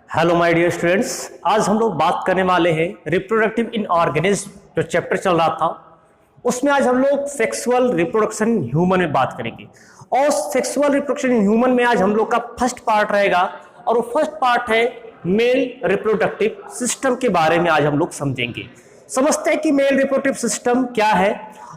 Hello my dear students, आज हम लोग बात करने वाले हैं रिप्रोडक्टिव इन ऑर्गेनिज्म। जो चैप्टर चल रहा था उसमें आज हम लोग सेक्सुअल रिप्रोडक्शन इन ह्यूमन में बात करेंगे। और सेक्सुअल रिप्रोडक्शन इन ह्यूमन में आज हम लोग का फर्स्ट पार्ट रहेगा और वो फर्स्ट पार्ट है मेल रिप्रोडक्टिव सिस्टम के बारे में आज हम लोग समझेंगे। समझते हैं कि मेल रिप्रोडक्टिव सिस्टम क्या है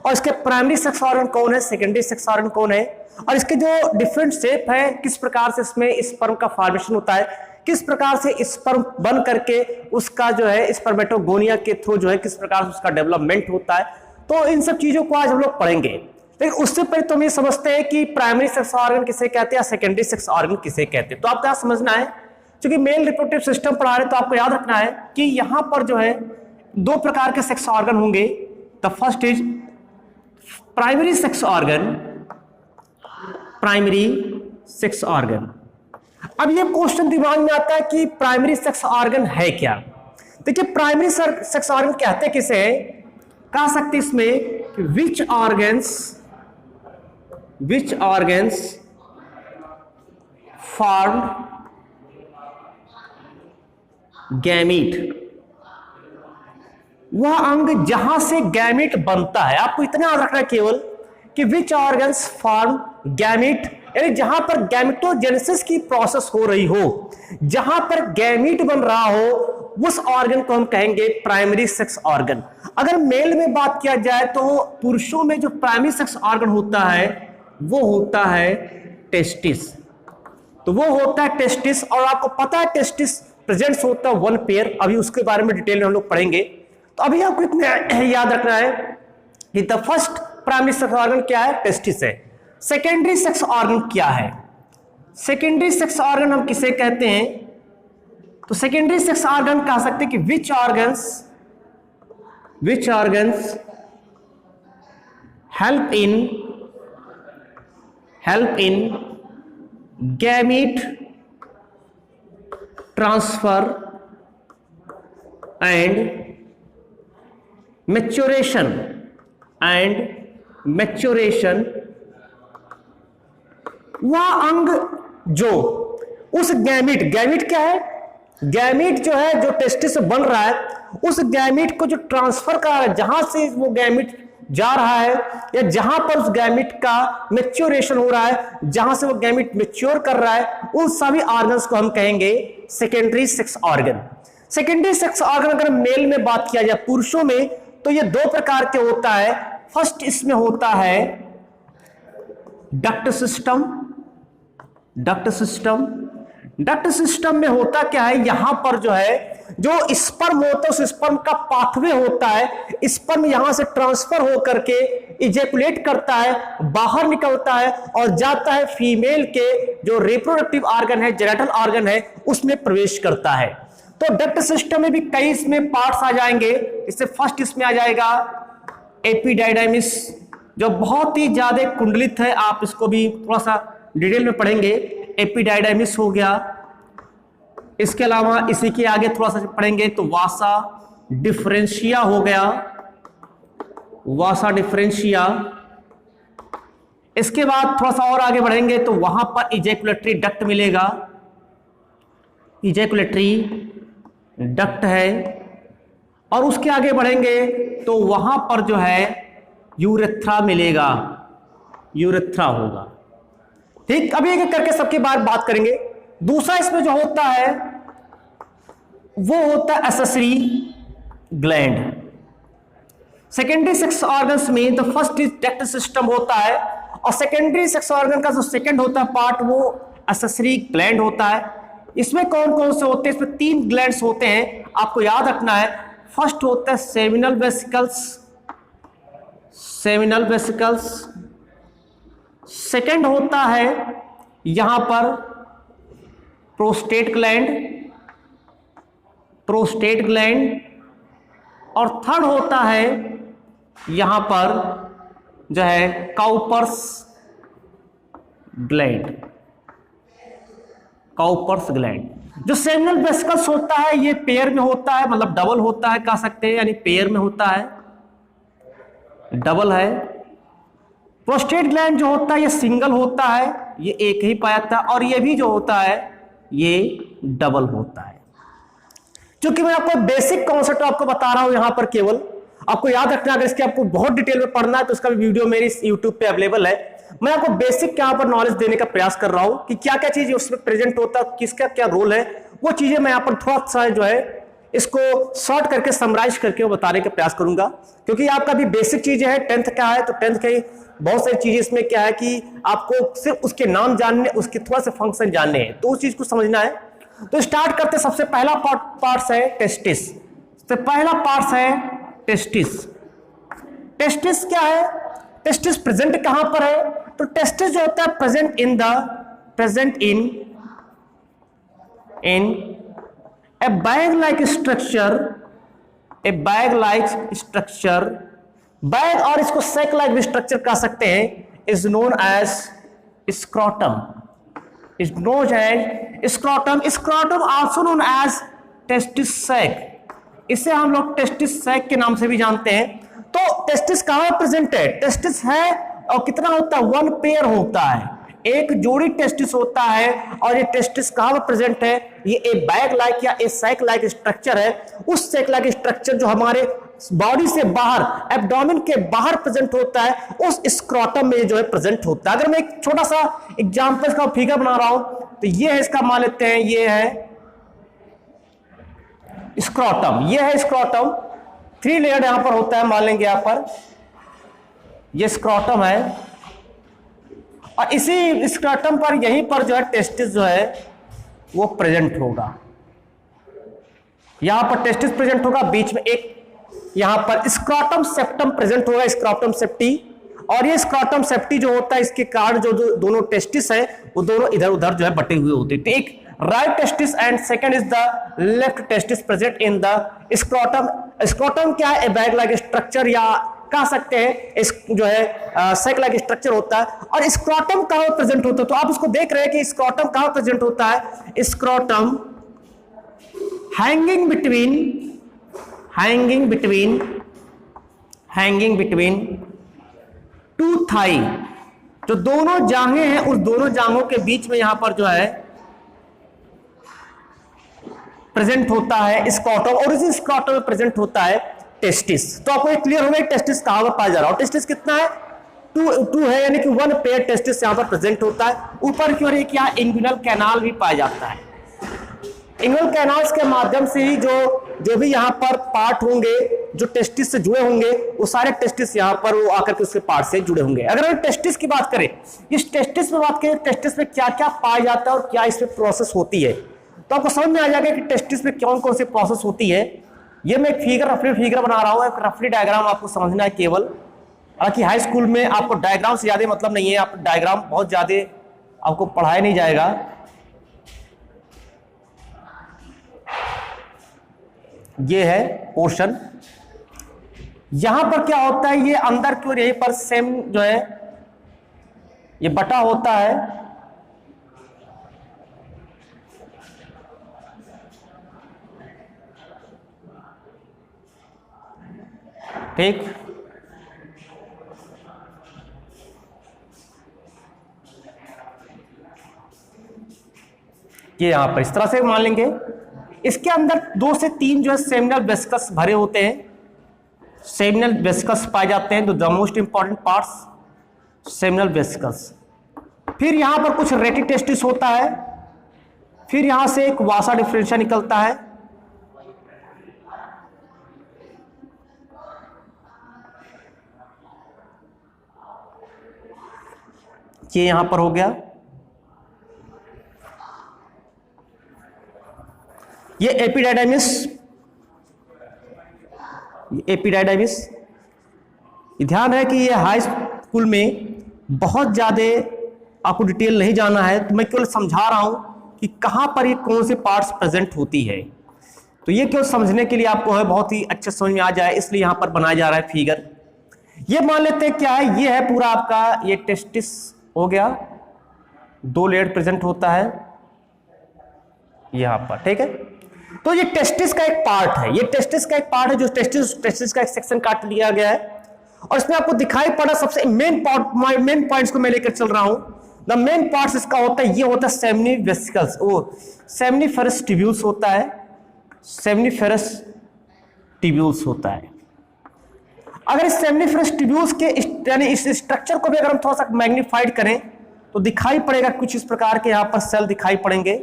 और इसके प्राइमरी सेक्स ऑर्गन कौन है, सेकेंडरी सेक्स ऑर्गन कौन है और इसके जो डिफरेंट शेप है, किस प्रकार से इसमें स्पर्म का फॉर्मेशन होता है, किस प्रकार से स्पर्म बन करके उसका जो है स्पर्मेटोगोनिया के थ्रू जो है किस प्रकार से उसका डेवलपमेंट होता है। तो इन सब चीजों को आज हम लोग पढ़ेंगे। लेकिन उससे पहले तो हम ये समझते हैं कि प्राइमरी सेक्स ऑर्गन किसे कहते हैं या सेकेंडरी सेक्स ऑर्गन किसे कहते हैं। तो आपको याद समझना है, क्योंकि मेल रिप्रोडक्टिव सिस्टम पढ़ा रहे तो आपको याद रखना है कि यहां पर जो है दो प्रकार के सेक्स ऑर्गन होंगे। The first is primary sex organ, primary sex organ. अब ये क्वेश्चन दिमाग में आता है कि प्राइमरी सेक्स ऑर्गन है क्या। देखिए प्राइमरी सेक्स ऑर्गन कहते किसे है, कह सकते इसमें कि विच ऑर्गन्स फॉर्म गैमीट, वह अंग जहां से गैमीट बनता है। आपको इतना याद रखना है केवल कि विच ऑर्गन्स फॉर्म गैमीट, यानी जहां पर गैमेटोजेनेसिस की प्रोसेस हो रही हो, जहां पर गैमीट बन रहा हो, उस ऑर्गन को हम कहेंगे प्राइमरी सेक्स ऑर्गन। अगर मेल में बात किया जाए तो पुरुषों में जो प्राइमरी सेक्स ऑर्गन होता है वो होता है टेस्टिस। तो वो होता है टेस्टिस, और आपको पता है टेस्टिस प्रेजेंट्स होता है वन पेयर। अभी उसके बारे में डिटेल में हम लोग पढ़ेंगे। तो अभी आपको इतना याद रखना है कि the first primary sex organ क्या है, टेस्टिस है। सेकेंडरी सेक्स ऑर्गन क्या है, सेकेंडरी सेक्स ऑर्गन हम किसे कहते हैं, तो सेकेंडरी सेक्स ऑर्गन कह सकते हैं कि which organs help in gamete transfer and maturation, वह अंग जो उस गैमीट क्या है, गैमीट जो है जो टेस्टिस से बन रहा है, उस गैमीट को जो ट्रांसफर कर रहा है, जहां से वो गैमीट जा रहा है या जहां पर उस गैमीट का मैच्योरेशन हो रहा है, जहां से वो गैमीट मैच्योर कर रहा है, उन सभी ऑर्गन्स को हम कहेंगे secondary sex organ. Secondary sex organ अगर मेल में बात किया जाए पुरुषों में, तो ये दो प्रकार के होता है। फर्स्ट इसमें होता है डक्ट सिस्टम में होता क्या है, यहां पर जो है जो स्पर्म होता है उस स्पर्म का पाथवे होता है, स्पर्म यहां से ट्रांसफर हो करके इजेकुलेट करता है, बाहर निकलता है और जाता है फीमेल के जो रिप्रोडक्टिव ऑर्गन है, जेनिटल ऑर्गन है, उसमें प्रवेश करता है। तो डक्ट सिस्टम में भी कई इसमें पार्ट्स आ जाएंगे। इससे फर्स्ट इसमें आ जाएगा एपिडाइडाइमिस, जो बहुत ही ज्यादा कुंडलित है, आप इसको भी थोड़ा सा डिटेल में पढ़ेंगे। एपिडाइडाइमिस हो गया, इसके अलावा इसी के आगे थोड़ा सा पढ़ेंगे तो वासा डिफरेंशिया हो गया, वासा डिफरेंशिया। इसके बाद थोड़ा सा और आगे बढ़ेंगे तो वहां पर इजैकुलेटरी डक्ट मिलेगा, इजैकुलेटरी डक्ट है। और उसके आगे बढ़ेंगे तो वहां पर जो है यूरेथ्रा मिलेगा, यूरेथ्रा होगा। ठीक, अभी एक करके सबके बारे बात करेंगे। दूसरा इसमें जो होता है वो होता है accessory gland. Secondary sex organs में the first is duct system होता है, और सेकेंडरी सेक्स ऑर्गन का जो सेकेंड होता है पार्ट वो एसेसरी ग्लैंड होता है। इसमें कौन कौन से होते हैं, इसमें 3 ग्लैंड्स होते हैं, आपको याद रखना है। फर्स्ट होता है सेमिनल वेसिकल्स, सेकेंड होता है यहां पर प्रोस्टेट ग्लैंड, और थर्ड होता है यहां पर जो है काउपर्स ग्लैंड। जो सेमिनल वेसिकल्स होता है ये पेयर में होता है, मतलब डबल होता है कह सकते हैं, यानी पेयर में होता है, डबल है। प्रोस्टेट ग्लैंड जो होता है ये सिंगल होता है, ये एक ही पाया था, और ये भी जो होता है ये डबल होता है। क्योंकि मैं आपको बेसिक कॉन्सेप्ट आपको बता रहा हूं यहां पर, केवल आपको याद रखना, अगर इसके आपको बहुत डिटेल में पढ़ना है तो उसका भी वीडियो मेरी यूट्यूब पे अवेलेबल है। मैं आपको बेसिक यहां पर नॉलेज देने का प्रयास कर रहा हूं कि क्या क्या चीजें उसमें प्रेजेंट होता है, किसका क्या रोल है, वो चीजें मैं यहां पर थोड़ा सा जो है इसको शॉर्ट करके समराइज करके वो बताने का प्रयास करूंगा। क्योंकि आपका भी बेसिक चीजें है, 10th का है तो 10th के बहुत सारी चीजें इसमें क्या है कि आपको सिर्फ उसके नाम जानने, उसके थोड़ा से फंक्शन जानने हैं, तो उस चीज को समझना है। तो स्टार्ट करते, सबसे पहला पार्ट है टेस्टिस। तो पहला पार्ट है टेस्टिस। टेस्टिस क्या है? टेस्टिस प्रेजेंट कहां पर है? तो टेस्टिस जो होता है present in a bag-like structure, a bag-like structure, bag और इसको sac-like भी स्ट्रक्चर कह सकते हैं, is known as scrotum, is known as scrotum, scrotum also known as testis sac, इसे हम लोग टेस्टिस sac के नाम से भी जानते हैं। तो टेस्टिस कहां प्रेजेंट है? टेस्टिस है और कितना होता है? 1 पेयर होता है, एक जोड़ी टेस्टिस होता है। और ये टेस्टिस कहां पर प्रेजेंट है? ये ए बैग लाइक या ए सैक लाइक स्ट्रक्चर है। उस सैक लाइक स्ट्रक्चर जो हमारे बॉडी से बाहर, एब्डोमेन के बाहर प्रेजेंट होता है, उस स्क्रोटम में जो है प्रेजेंट होता है। अगर मैं एक छोटा सा एग्जांपल का फिगर बना रहा हूं तो ये है, इसका मान लेते हैं ये है स्क्रोटम, ये है स्क्रोटम, 3 लेयर यहां पर होता है, मान लेंगे यहां पर ये स्क्रोटम है। और इसी स्क्रोटम पर यहीं पर जो है टेस्टिस जो है वो प्रेजेंट होगा। यहां पर टेस्टिस प्रेजेंट होगा, बीच में एक यहां पर स्क्रोटम सेप्टम प्रेजेंट होगा, स्क्रोटम सेप्टी। और ये स्क्रोटम सेप्टी जो होता है, इसके कारण जो दोनों टेस्टिस है वो दोनों इधर उधर जो है बटे हुए होते हैं। तो एक right testis and second is the left testis present in the scrotum. Scrotum क्या है? ए बैग लाइक स्ट्रक्चर या कह सकते हैं इस जो है सैक लाइक स्ट्रक्चर होता है। और स्क्रोटम कहां प्रेजेंट होता है? तो आप इसको देख रहे हैं कि स्क्रोटम कहां प्रेजेंट होता है? स्क्रोटम हैंगिंग बिटवीन 2 थाई, जो दोनों जांघें हैं उस दोनों जांघों के बीच में यहां पर जो है प्रेजेंट होता है स्क्रोटम, और इसी स्क्रोटम में प्रेजेंट होता है टेस्टिस। तो आपको क्लियर हो गया टेस्टिस कहां पर पाया जा रहा है। टेस्टिस कितना है? 2 है, यानी कि 1 पेयर टेस्टिस यहां पर प्रेजेंट होता है। ऊपर की ओर एक यहाँ इंग्विनल कैनाल भी पाया जाता है। इंग्विनल कैनाल्स के माध्यम से ही जो भी यहाँ पर पार्ट होंगे जो टेस्टिस से जुड़े होंगे, वो सारे टेस्टिस यहाँ पर वो आकर के उसके पार्ट से जुड़े होंगे। अगर हम टेस्टिस की बात करें, इस टेस्टिस में बात करें, टेस्टिस में क्या क्या पाया जाता है और क्या इसमें प्रोसेस होती है, तो आपको समझ में आ जाएगा कि टेस्टिस में कौन कौन सी प्रोसेस होती है। ये मैं एक रफली फिगर बना रहा हूं, एक रफली डायग्राम आपको समझना है केवल। हालांकि हाई स्कूल में आपको डायग्राम से ज्यादा मतलब नहीं है, आप डायग्राम बहुत ज्यादा आपको पढ़ाया नहीं जाएगा। ये है पोर्शन, यहां पर क्या होता है, ये अंदर की ओर यहीं पर सेम जो है ये बटा होता है। ठीक, ये यहां पर इस तरह से मान लेंगे। इसके अंदर 2 से 3 जो है सेमिनल वेसिकल्स भरे होते हैं, सेमिनल वेसिकल्स पाए जाते हैं। The most important parts seminal vesicles. फिर यहां पर कुछ रेटी टेस्टिस होता है, फिर यहां से एक वासा डिफरेंशिया निकलता है, ये यहां पर हो गया। ये एपिडाइडाइमिस। ध्यान है कि ये हाई स्कूल में बहुत ज्यादा आपको डिटेल नहीं जाना है, तो मैं केवल समझा रहा हूं कि कहां पर ये कौन से पार्ट्स प्रेजेंट होती है। तो ये केवल समझने के लिए आपको है बहुत ही अच्छे समझ में आ जाए, इसलिए यहां पर बनाया जा रहा है फिगर। ये मान लेते हैं क्या है, ये है पूरा आपका ये टेस्टिस हो गया, 2 लेयर प्रेजेंट होता है यहां पर। ठीक है, तो ये टेस्टिस का एक पार्ट है, ये टेस्टिस का एक पार्ट है जो टेस्टिस का एक सेक्शन काट लिया गया है। और इसमें आपको दिखाई पड़ा सबसे मेन पॉइंट्स को मैं लेकर चल रहा हूं। द मेन पार्ट्स इसका होता है, ये होता है सेमिनी वेसिकल्स, वो सेमिनिफेरस ट्यूब्यूल्स होता है। सेमनीफेरस ट्यूब्यूल्स होता है। अगर इस सेमनीफेरस ट्यूब्यूल्स के यानी इस स्ट्रक्चर को भी अगर हम थोड़ा सा मैग्नीफाइड करें तो दिखाई पड़ेगा कुछ इस प्रकार के यहाँ पर सेल दिखाई पड़ेंगे।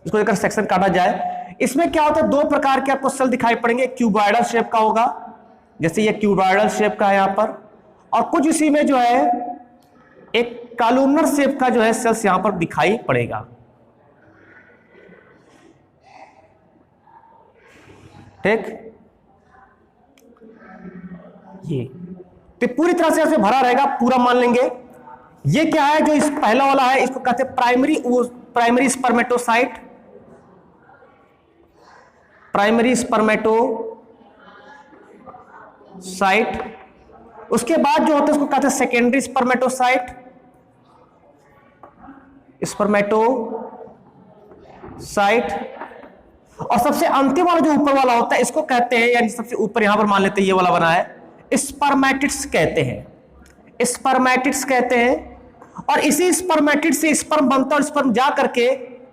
इसको लेकर सेक्शन काटा जाए, इसमें क्या होता है, दो प्रकार के आपको सेल दिखाई पड़ेंगे। क्यूबॉइडल शेप का होगा, जैसे ये क्यूबॉइडल शेप का है यहाँ पर, और कुछ इसी में जो है एक कॉलमनर शेप का जो है सेल्स यहाँ पर दिखाई पड़ेगा। ठीक, ये तो पूरी तरह से ऐसे भरा रहेगा, पूरा मान लेंगे। ये क्या है, जो इस पहला वाला है इसको कहते हैं प्राइमरी स्पर्मेटोसाइट। Primary spermatocyte. उसके बाद जो होता है उसको कहते हैं सेकेंडरी स्पर्मेटोसाइट। और सबसे अंतिम वाला जो ऊपर वाला होता है इसको कहते हैं, यानी सबसे ऊपर यहां पर मान लेते हैं ये वाला बना है, स्पर्मेटिड्स कहते हैं। स्पर्मेटिड्स कहते हैं। और इसी स्पर्मेटिड से स्पर्म बनता है और स्पर्म जा करके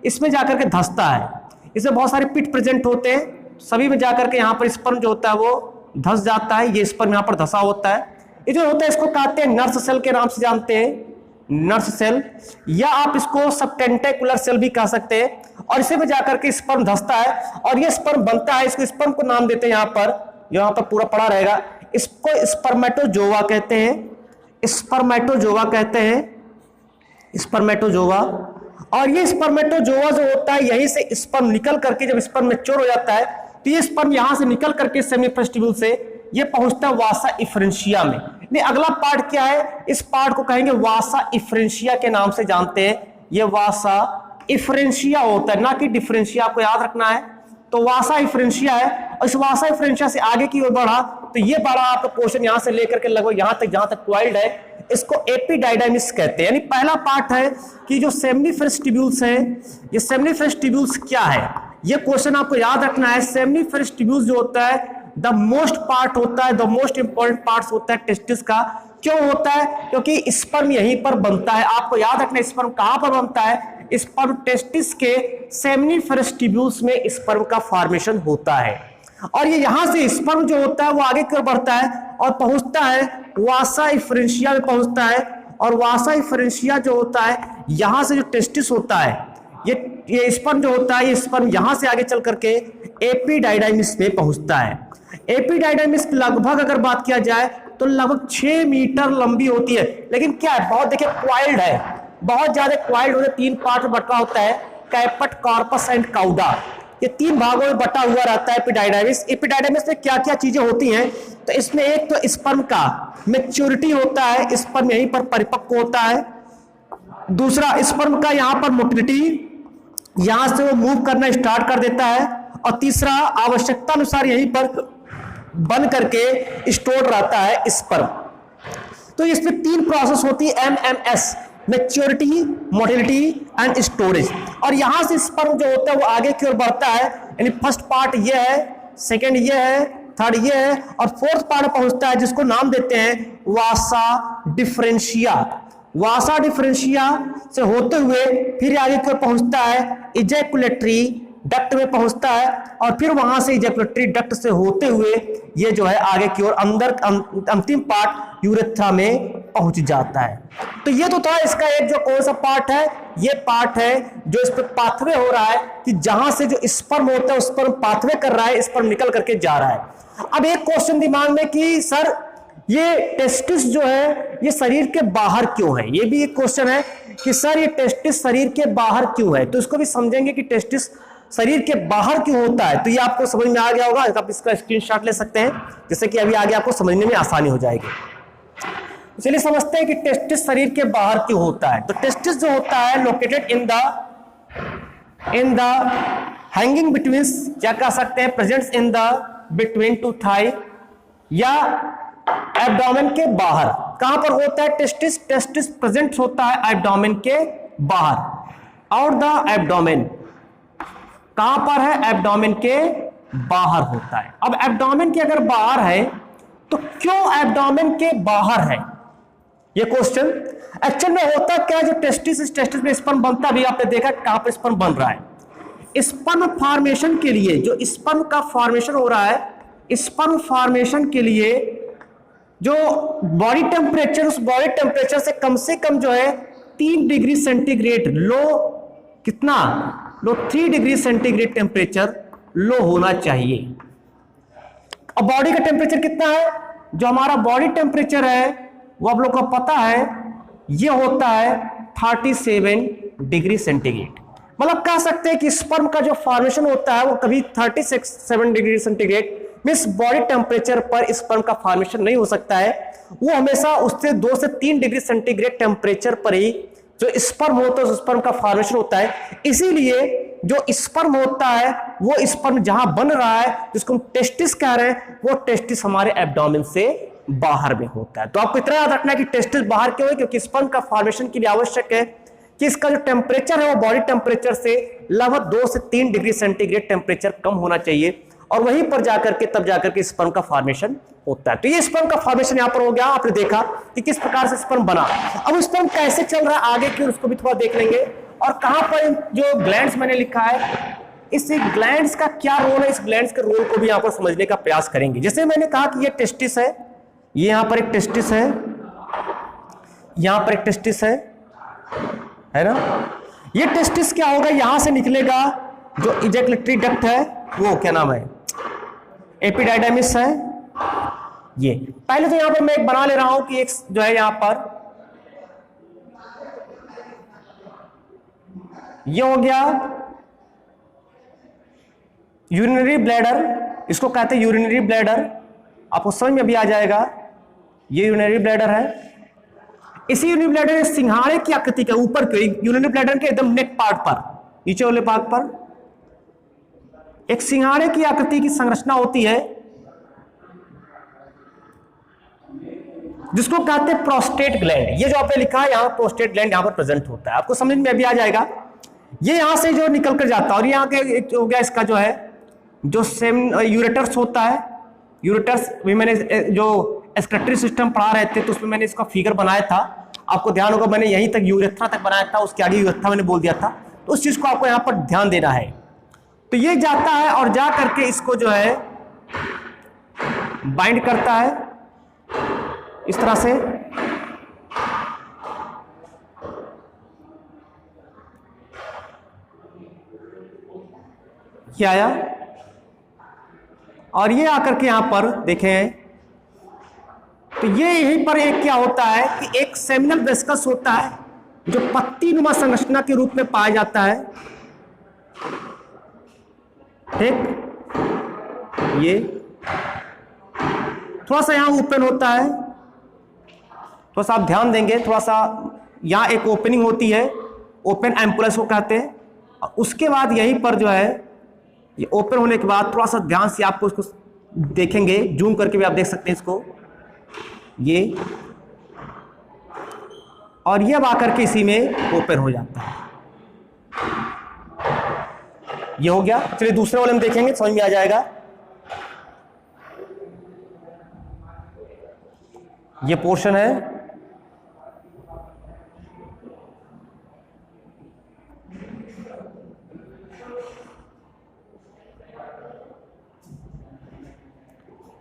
इसमें जाकर के धंसता है। इसमें बहुत सारे पिट प्रेजेंट होते हैं, सभी में जाकर के यहाँ पर स्पर्म जो होता है वो धंस जाता है। ये स्पर्म यहाँ पर धंसा होता है। ये जो होता है इसको कहते हैं नर्स सेल के नाम से जानते हैं, नर्स सेल, या आप इसको सबटेंटिकुलर सेल भी कह सकते हैं। और इसे में जाकर के स्पर्म धंसता है और ये स्पर्म बनता है। इसको स्पर्म को नाम देते हैं यहाँ पर पूरा पड़ा रहेगा, इसको स्पर्मेटोजोवा कहते हैं। स्पर्मेटोजोवा कहते हैं, स्पर्मेटोजोवा। और ये स्पर्मेटोजोवा जो होता है यहीं से स्पर्म निकल करके, जब स्पर्म मैच्योर हो जाता है तो ये स्पर्म यहां से निकल करके सेमीफेरस ट्यूब्यूल से ये पहुंचता है वासा इफ्रेंशिया में। नहीं, अगला पार्ट क्या है, इस पार्ट को कहेंगे वासा इफ्रेंशिया के नाम से जानते हैं। ये वासा इफ्रेंशिया होता है, ना कि डिफरेंशिया, आपको याद रखना है। तो वासा इफ्रेंशिया है, और इस वासा इफ्रेंशिया से आगे की ओर बढ़ा तो ये बड़ा आपका पोर्शन यहां से लेकर के लगभग यहां तक जहां तक क्वाइल्ड है, इसको एपिडाइडाइमिस कहते हैं। यानी पहला पार्ट है कि जो सेमनीफेरस ट्यूब्यूल्स है, ये सेमनीफेरस ट्यूब्यूल्स क्या है, ये क्वेश्चन आपको याद रखना है। सेमनीफेरस ट्यूब्यूल्स जो होता है द मोस्ट पार्ट होता है, द मोस्ट इंपॉर्टेंट पार्ट होता है टेस्टिस का। क्यों होता है, क्योंकि स्पर्म यहीं पर बनता है। आपको याद रखना है स्पर्म कहां पर बनता है, स्पर्म टेस्टिस के सेमनीफेरस ट्यूब्यूल्स में स्पर्म का फॉर्मेशन होता है। और ये यहां से स्पर्म जो होता है वो आगे की ओर बढ़ता है और पहुंचता है वासा इफ्रेंशिया में पहुंचता है। और वासा इफ्रेंशिया जो होता है यहां से जो टेस्टिस होता है, ये स्पर्म जो होता है, ये स्पर्म यहां से आगे चल करके एपिडाइडाइमिस में पहुंचता है। एपिडाइडाइमिस लगभग अगर बात किया जाए तो लगभग 6 मीटर लंबी होती है। लेकिन क्या है, बहुत देखिए क्वाइल्ड है, बहुत ज्यादा क्वाइल्ड होते, 3 पार्ट में बटा होता है, कैपट, कॉर्पस एंड काउडा। ये 3 भागों में बटा हुआ रहता है एपिडाइडाइमिस। एपिडाइडाइमिस में क्या क्या चीजें होती हैं, तो इसमें एक तो स्पर्म का मैच्योरिटी होता है, स्पर्म यहीं पर परिपक्व होता है। दूसरा, स्पर्म का यहां पर मोटिलिटी, यहां से वो मूव करना स्टार्ट कर देता है। और तीसरा, आवश्यकता अनुसार यहीं पर बन करके स्टोर रहता है स्पर्म। तो इसमें 3 प्रोसेस होती है, MMS, maturity, motility and storage. और यहां से स्पर्म जो होता है वो आगे की ओर बढ़ता है। यानी फर्स्ट पार्ट ये है, सेकंड ये है, थर्ड ये है, और फोर्थ पार्ट पहुंचता है जिसको नाम देते हैं वासा डिफरेंशिया। वासा डिफरेंशिया से होते हुए फिर आगे की ओर पहुंचता है इजैकुलेटरी डक्ट में पहुंचता है। और फिर वहां से इजैकुलेटरी डक्ट से होते हुए ये जो है आगे की ओर अंदर अंतिम पार्ट यूरेथ्रा में पहुंच जाता है। तो ये तो था इसका एक जो कौन सा पार्ट है, ये पार्ट है जो इस पे पाथवे हो रहा है कि जहां से जो स्पर्म होता है उस पर पाथवे कर रहा है, स्पर्म निकल करके जा रहा है। अब एक क्वेश्चन दिमाग में कि सर ये टेस्टिस जो है ये शरीर के बाहर क्यों है, ये भी एक क्वेश्चन है कि सर ये टेस्टिस शरीर के बाहर क्यों है। तो इसको भी समझेंगे कि टेस्टिस शरीर के बाहर क्यों होता है। तो ये आपको समझ में आ गया होगा, आप इसका स्क्रीनशॉट ले सकते हैं, जिससे कि अभी आगे आपको समझने में आसानी हो जाएगी। चलिए समझते हैं कि टेस्टिस शरीर के बाहर क्यों होता है। तो टेस्टिस जो होता है located in the hanging between, क्या कह सकते हैं, presents in the between 2 thigh, या एब्डोमेन के बाहर। कहां पर होता है टेस्टिस, टेस्टिस प्रेजेंट होता है एब्डोमेन के बाहर, आउट द एब्डोमेन। कहां पर है, एब्डोमेन के बाहर होता है। अब एब्डोमेन के अगर बाहर है तो क्यों एब्डोमेन के बाहर है, ये क्वेश्चन। एक्चुअल में होता क्या, जो टेस्टिस, इस टेस्टिस में स्पर्म बनता, अभी आपने देखा कहां पर स्पर्म बन रहा है, स्पर्म फॉर्मेशन के लिए, जो स्पर्म का फॉर्मेशन हो रहा है, स्पर्म फॉर्मेशन के लिए जो बॉडी टेम्परेचर, उस बॉडी टेम्परेचर से कम जो है 3 डिग्री सेंटीग्रेड लो, कितना लो, 3 डिग्री सेंटीग्रेड टेम्परेचर लो होना चाहिए। अब बॉडी का टेम्परेचर कितना है, जो हमारा बॉडी टेम्परेचर है वो आप लोग को पता है, ये होता है 37 डिग्री सेंटीग्रेड। मतलब कह सकते हैं कि स्पर्म का जो फॉर्मेशन होता है वो कभी 37 degree centigrade means body temperature पर स्पर्म का फॉर्मेशन नहीं हो सकता है, वो हमेशा उससे 2 से 3 डिग्री सेंटीग्रेड टेम्परेचर पर ही जो स्पर्म होता है उस स्पर्म का फॉर्मेशन होता है। इसीलिए जो स्पर्म होता है वो स्पर्म जहां बन रहा है, जिसको हम टेस्टिस कह रहे हैं, वो टेस्टिस हमारे एब्डोमेन से बाहर में होता है। तो आपको इतना याद रखना है कि टेस्टिस बाहर क्यों है, क्योंकि स्पर्म का फॉर्मेशन के लिए आवश्यक है कि इसका जो टेम्परेचर है वो बॉडी टेम्परेचर से लगभग 2 से 3 डिग्री सेंटीग्रेड टेम्परेचर कम होना चाहिए, और वहीं पर जाकर के तब जाकर के स्पर्म का फॉर्मेशन होता है। तो ये स्पर्म का फॉर्मेशन यहां पर हो गया, आपने देखा कि किस प्रकार से स्पर्म बना। अब स्पर्म कैसे चल रहा है आगे की, उसको भी थोड़ा देख लेंगे। और कहां पर जो ग्लैंड्स मैंने लिखा है, इस ग्लैंड्स का क्या रोल है, इस ग्लैंड्स के रोल को भी यहां पर समझने का प्रयास करेंगे। जैसे मैंने कहा कि ये टेस्टिस है, ये यहां पर एक टेस्टिस है, यहां पर एक टेस्टिस है ना। ये टेस्टिस क्या होगा, यहां से निकलेगा जो इजैकुलेटरी डक्ट है, वो क्या नाम है, एपिडाइडाइमिस है। ये पहले तो यहां पर मैं एक बना ले रहा हूं कि एक जो है यहां पर ये हो गया यूरिनरी ब्लैडर, इसको कहते हैं यूरिनरी ब्लैडर, आपको समझ में भी आ जाएगा। ये यूरिनरी ब्लैडर है, इसी यूरिनरी ब्लैडर सिंघाड़े की आकृति के ऊपर के यूरिनरी ब्लैडर के एकदम नेक पार्ट पर, नीचे वाले पार्ट पर एक सिंघाड़े की आकृति की संरचना होती है, जिसको कहते हैं प्रोस्टेट ग्लैंड। ये जो आपने लिखा है यहां प्रोस्टेट ग्लैंड यहां पर प्रेजेंट होता है, आपको समझ में अभी आ जाएगा। ये यहां से जो निकल कर जाता है, और यहां के एक हो गया इसका जो है जो यूरेटर्स होता है, यूरेटर्स भी मैंने जो एक्सक्रीटरी सिस्टम पढ़ा रहे थे तो उसमें मैंने इसका फिगर बनाया था, आपको ध्यान होगा, मैंने यहीं तक यूरेथ्रा तक बनाया था, उसके आगे यूरेथ्रा मैंने बोल दिया था, तो उस चीज को आपको यहां पर ध्यान देना है। तो ये जाता है और जा करके इसको जो है बाइंड करता है इस तरह से, ये आया, और ये आकर के यहां पर देखें तो ये यहीं पर एक क्या होता है कि एक सेमिनल वेसिकल्स होता है जो पत्ती नुमा संरचना के रूप में पाया जाता है, ठीक। ये थोड़ा सा यहां ओपन होता है, थोड़ा सा आप ध्यान देंगे, थोड़ा सा यहां एक ओपनिंग होती है, ओपन एम्पुलस को कहते हैं। और उसके बाद यहीं पर जो है ये ओपन होने के बाद थोड़ा सा ध्यान से आपको इसको देखेंगे, जूम करके भी आप देख सकते हैं इसको, ये और ये अब आकर के इसी में ओपन हो जाता है। ये हो गया। चलिए दूसरे वाले में देखेंगे, समझ में आ जाएगा। ये पोर्शन है,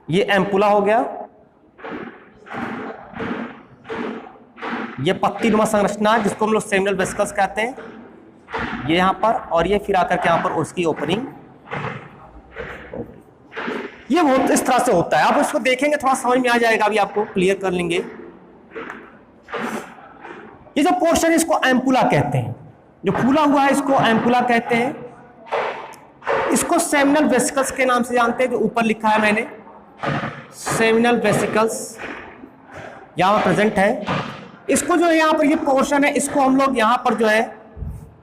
ये एम्पुला हो गया, ये पत्ती नुमा संरचना जिसको हम लोग सेमिनल वेसिकल्स कहते हैं, ये यहां पर, और ये फिर आकर के यहां पर उसकी ओपनिंग, ये बहुत इस तरह से होता है। आप इसको देखेंगे थोड़ा समझ में आ जाएगा, अभी आपको क्लियर कर लेंगे। ये जो पोर्शन है इसको एम्पुला कहते हैं, जो फूला हुआ है इसको एम्पुला कहते हैं। इसको सेमिनल वेसिकल्स के नाम से जानते हैं, जो ऊपर लिखा है मैंने, सेमिनल वेसिकल्स यहां प्रेजेंट है। इसको जो यहां पर ये पोर्शन है इसको हम लोग यहां पर जो है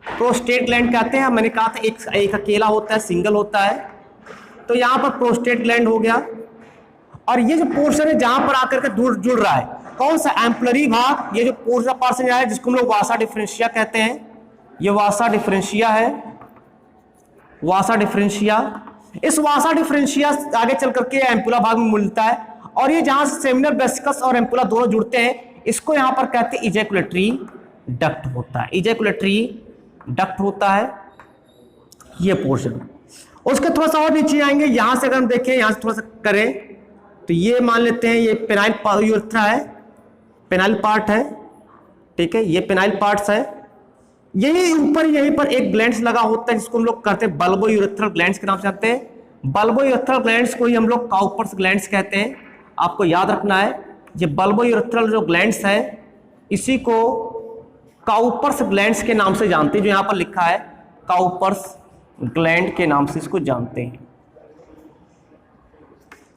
प्रोस्टेट ग्लैंड कहते हैं। मैंने कहा था एक अकेला होता है, सिंगल होता है, तो यहां पर प्रोस्टेट ग्लैंड हो गया। और ये जो पोर्शन है जहां पर आकर के जुड़ रहा है, कौन सा एम्पुलरी भाग, ये जो पोर्शन पार्सन है जिसको हम लोग वासा डिफरेंशिया कहते हैं, ये वासा डिफरेंशिया है, वासा डिफरेंशिया। इस वासा डिफरेंशिया आगे चल करके एम्पुला भाग में मिलता है, और ये जहां से सेमिनल वेसिकल्स और एम्पुला दोनों जुड़ते हैं इसको यहां पर कहते हैं इजैकुलेटरी डक्ट होता है, इजैकुलेटरी डक्ट होता है। ये पोर्शन। उसके थोड़ा सा और नीचे आएंगे, यहां से अगर हम देखें, यहां से थोड़ा सा करें तो ये मान लेते हैं ये पेनाइल यूरेथ्रा है, पेनाइल पार्ट है, ठीक है, ये पेनाइल पार्ट्स है। यही ऊपर यहीं पर एक ग्लैंड्स लगा होता है जिसको हम लोग कहते हैं बल्बो यूरेथ्रल ग्लैंड्स के नाम से जानते हैं। बल्बो यूरेथ्रल ग्लैंड्स को ही हम लोग काउपर्स ग्लैंड्स कहते हैं, आपको याद रखना है। ये बल्बो यूरेथ्रल जो ग्लैंड्स है इसी को काउपर्स ग्लैंड्स के नाम से जानते हैं, जो यहां पर लिखा है काउपर्स ग्लैंड के नाम से इसको जानते हैं।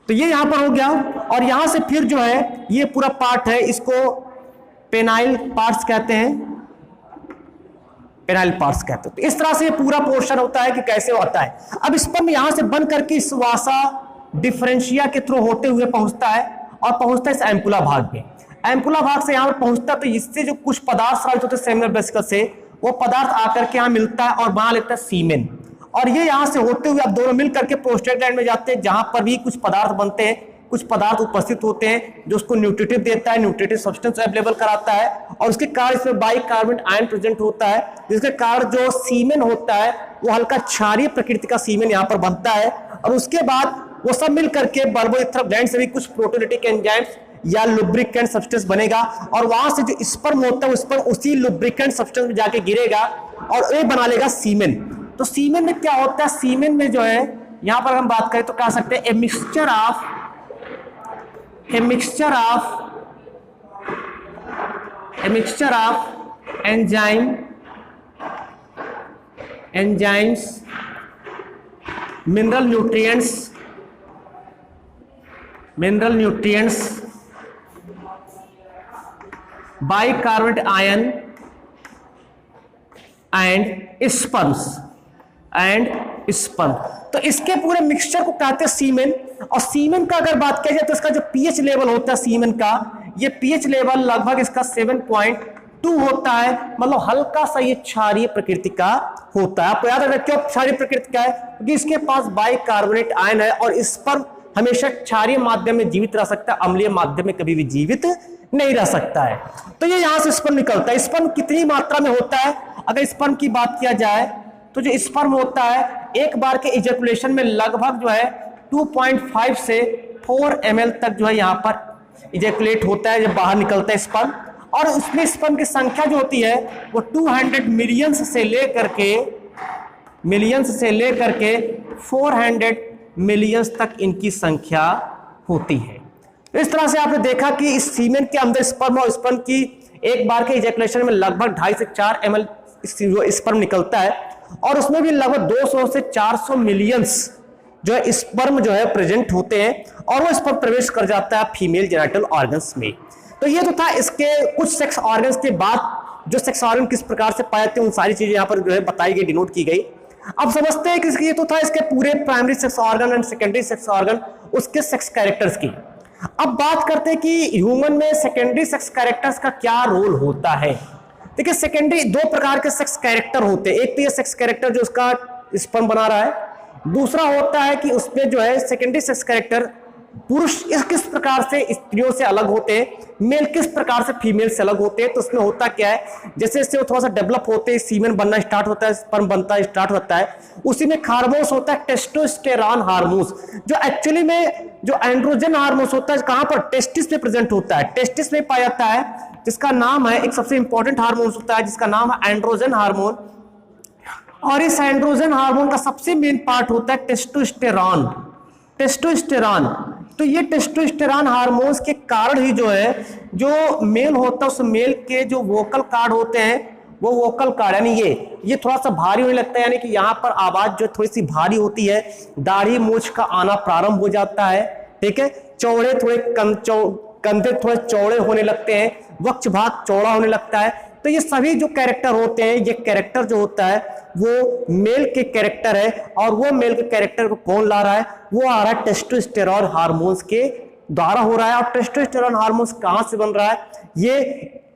तो ये यहां पर हो गया, और यहां से फिर जो है ये पूरा पार्ट है, इसको पेनाइल पार्ट्स कहते हैं, पेनाइल पार्ट्स कहते हैं। तो इस तरह से ये पूरा पोर्शन होता है कि कैसे होता है। अब स्पर्म यहां से बन करके इस वासा डिफरेंशिया के थ्रू होते हुए पहुंचता है, और पहुंचता है इस एम्पुला भाग में। एम्पुला भाग से यहां पर पहुंचता है, तो इससे जो कुछ पदार्थ स्रावित होते हैं सेमिनल वेसिकल से, वो पदार्थ आकर के यहां मिलता है और बना लेता है सीमेन। और ये यहां से होते हुए अब दोनों मिल करके प्रोस्टेट ग्लैंड में जाते हैं, जहां पर भी कुछ पदार्थ बनते हैं, कुछ पदार्थ उपस्थित होते हैं जो उसको न्यूट्रिटिव देता है, न्यूट्रिटिव सब्सटेंस अवेलेबल कराता है, और उसके कारण इसमें बाइकार्बोनेट आयन प्रेजेंट होता है, जिसके कारण जो सीमेन होता है वो हल्का क्षारीय प्रकृति का सीमेन यहाँ पर बनता है। और उसके बाद वो सब मिल करके बल्बो यूरेथ्रल ग्लैंड से भी कुछ प्रोटीओलिटिक एंजाइम्स या लुब्रिकेंट सब्सटेंस बनेगा, और वहां से जो स्पर्म होता है वो स्पर्म उसी लुब्रिकेंट सब्सटेंस में जाके गिरेगा और ये बना लेगा सीमेन। तो सीमेन में क्या होता है, सीमेन में जो है यहां पर हम बात करें तो कह सकते हैं a mixture of enzymes, mineral nutrients, bicarbonate ion and sperm. तो इसके पूरे मिक्सचर को कहते हैं सीमेन। और सीमेन का अगर बात की जाए तो इसका जो पीएच लेवल होता है सीमेन का, ये पीएच लेवल लगभग इसका 7.2 होता है, मतलब हल्का सा ये क्षारीय प्रकृति का होता है। आपको याद रखना क्यों क्षारीय प्रकृति का है, क्योंकि इसके पास बाइकार्बोनेट आयन है, और स्पर्म हमेशा क्षारीय माध्यम में जीवित रह सकता है, अम्लीय माध्यम में कभी भी जीवित नहीं रह सकता है। तो ये यहां से स्पर्म निकलता है। स्पर्म कितनी मात्रा में होता है, अगर स्पर्म की बात किया जाए तो जो स्पर्म होता है एक बार के इजैकुलेशन में लगभग जो है 2.5 से 4 ml तक जो है यहाँ पर इजैकुलेट होता है, जब बाहर निकलता है स्पर्म। और उसमें स्पर्म की संख्या जो होती है वो 200 मिलियंस से लेकर के 400 मिलियंस तक इनकी संख्या होती है। तो इस तरह से आपने देखा कि इस सीमेन के अंदर स्पर्म और स्पर्म की एक बार के इजैकुलेशन में लगभग 2.5 से 4 ml स्पर्म निकलता है, और उसमें भी लगभग 200 से 400 मिलियंस जो है स्पर्म जो है प्रेजेंट होते हैं, और वो स्पर्म प्रवेश कर जाता है फीमेल जेनिटल ऑर्गन्स में। तो ये तो था इसके कुछ सेक्स ऑर्गन्स के बाद जो सेक्स ऑर्गन किस प्रकार से पाए जाते हैं, उन सारी चीजें यहाँ पर जो है बताई गई, डिनोट की गई। अब समझते हैं कि ये तो था इसके पूरे primary sex organ and secondary sex organ, उसके सेक्स कैरेक्टर्स की। अब बात करते हैं कि ह्यूमन में सेकेंडरी सेक्स कैरेक्टर्स का क्या रोल होता है। देखिए सेकेंडरी 2 प्रकार के सेक्स कैरेक्टर होते हैं। एक तो ये सेक्स कैरेक्टर जो उसका स्पर्म बना रहा है, दूसरा होता है कि उसमें जो है सेकेंडरी सेक्स कैरेक्टर पुरुष किस प्रकार से स्त्रियों से अलग होते हैं, मेल किस प्रकार से फीमेल से अलग होते हैं। तो उसमें होता क्या है, जैसे जैसे वो थोड़ा सा डेवलप होते हैं, सीमेन बनना स्टार्ट होता है, स्पर्म बनता स्टार्ट होता है, उसी में हार्मोन्स होता है टेस्टोस्टेरॉन हार्मोन्स, जो एक्चुअली में जो एंड्रोजन हार्मोन्स होता है कहां पर, टेस्टिस में प्रेजेंट होता है, टेस्टिस में पाया जाता है, जिसका नाम है, एक सबसे इंपॉर्टेंट हार्मोन होता है जिसका नाम है एंड्रोजन हार्मोन। और इस एंड्रोजन हार्मोन का सबसे मेन पार्ट होता है टेस्टोस्टेरॉन। तो ये टेस्टोस्टेरॉन हार्मोन्स के कारण ही जो है जो मेल होता है उस मेल के जो वोकल कार्ड होते हैं, वो वोकल कार्ड यानी ये थोड़ा सा भारी होने लगता है, यानी कि यहाँ पर आवाज जो थोड़ी सी भारी होती है, दाढ़ी मूंछ का आना प्रारंभ हो जाता है, ठीक है, चौड़े थोड़े कंधे थोड़े चौड़े होने लगते हैं, वक्ष भाग चौड़ा होने लगता है। तो ये सभी जो कैरेक्टर होते हैं, ये कैरेक्टर जो होता है वो मेल के कैरेक्टर है, और वो मेल के कैरेक्टर को कौन ला रहा है, वो आ रहा है टेस्टोस्टेरॉन हार्मोन्स के द्वारा हो रहा है। और टेस्टोस्टेरॉन हार्मोन्स कहां से बन रहा है, ये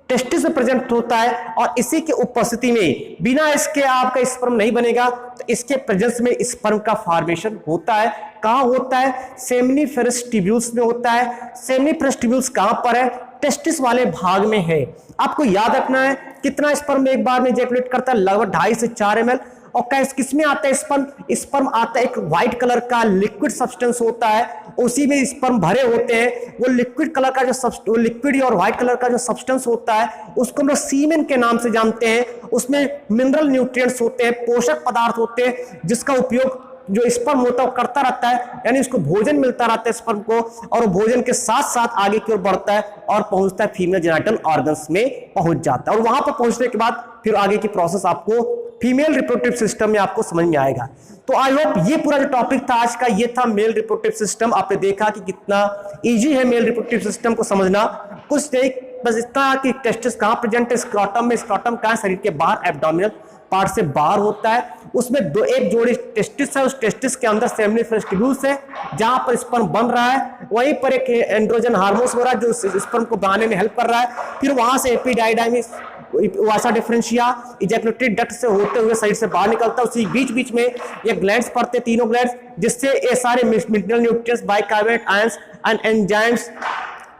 टेस्टिस में प्रेजेंट होता है, और इसी के उपस्थिति में बिना इसके आपका स्पर्म नहीं बनेगा, तो इसके प्रेजेंस में स्पर्म का फॉर्मेशन होता है। कहां होता है, सेमिनिफेरस ट्यूब्यूल्स में होता है। सेमिनिफेरस ट्यूब्यूल्स कहां पर है, टेस्टिस वाले भाग में है। आपको याद रखना है कितना स्पर्म एक बार में इजैकुलेट करता है, लगभग 2.5 से 4 ml, और कैसे किसमें आता है स्पर्म? स्पर्म आता है एक व्हाइट कलर का लिक्विड सब्सटेंस होता है, उसी में स्पर्म भरे होते हैं। वो लिक्विड कलर का जो लिक्विड और व्हाइट कलर का जो सब्सटेंस होता है उसको हम लोग सीमेन के नाम से जानते हैं। उसमें मिनरल न्यूट्रिएंट्स होते हैं, पोषक पदार्थ होते हैं, जिसका उपयोग जो स्पर्म होता है वो करता रहता है, यानी उसको भोजन मिलता रहता है स्पर्म को, और वो भोजन के साथ साथ आगे की ओर बढ़ता है और पहुंचता है फीमेल जेनिटल ऑर्गन्स में पहुंच जाता है। और वहां पर पहुंचने के बाद फिर आगे की प्रोसेस आपको फीमेल रिप्रोडक्टिव सिस्टम में आपको समझ में आएगा। तो आई होप ये पूरा जो टॉपिक था आज का, ये था मेल रिप्रोडक्टिव सिस्टम। आपने देखा कि कितना इजी है मेल रिप्रोडक्टिव सिस्टम को समझना। कुछ नहीं, बस इतना कि टेस्टिस कहां प्रेजेंट है, स्क्रॉटम में, स्क्रॉटम कहां शरीर के बाहर एब्डोमिनल पार्ट से बाहर होता है, उसमें एक जोड़ी टेस्टिस है, उस टेस्टिस के अंदर सेमिनिफरस ट्यूब्यूल्स है जहां पर स्पर्म बन रहा है, वहीं पर एक एंड्रोजन हार्मोन्स हो रहा है जो स्पर्म को बनाने में हेल्प कर रहा है। फिर वहां से एपिडाइडाइमिस वासा डिफरेंशिया इजैकुलेटरी डक्ट से होते हुए शरीर से बाहर निकलता है। उसी बीच बीच में ये ग्लैंड्स पड़ते हैं, तीनों ग्लैंड्स, जिससे ये सारे mineral nutrients, bicarbonate ions and enzymes,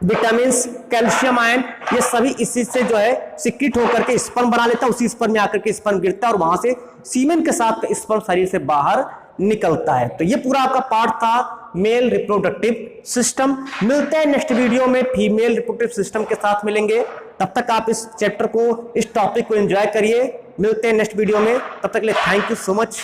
vitamin, calcium ion, ये सभी इसी से जो है सिक्रीट होकर के स्पर्म बना लेता है। उसी स्पर्म में आकर के स्पर्म गिरता है और वहां से सीमेन के साथ स्पर्म शरीर से बाहर निकलता है। तो ये पूरा आपका पार्ट था मेल रिप्रोडक्टिव सिस्टम। मिलते हैं नेक्स्ट वीडियो में, फीमेल रिप्रोडक्टिव सिस्टम के साथ मिलेंगे। तब तक आप इस चैप्टर को, इस टॉपिक को एंजॉय करिए। मिलते हैं नेक्स्ट वीडियो में, तब तक के लिए थैंक यू सो मच।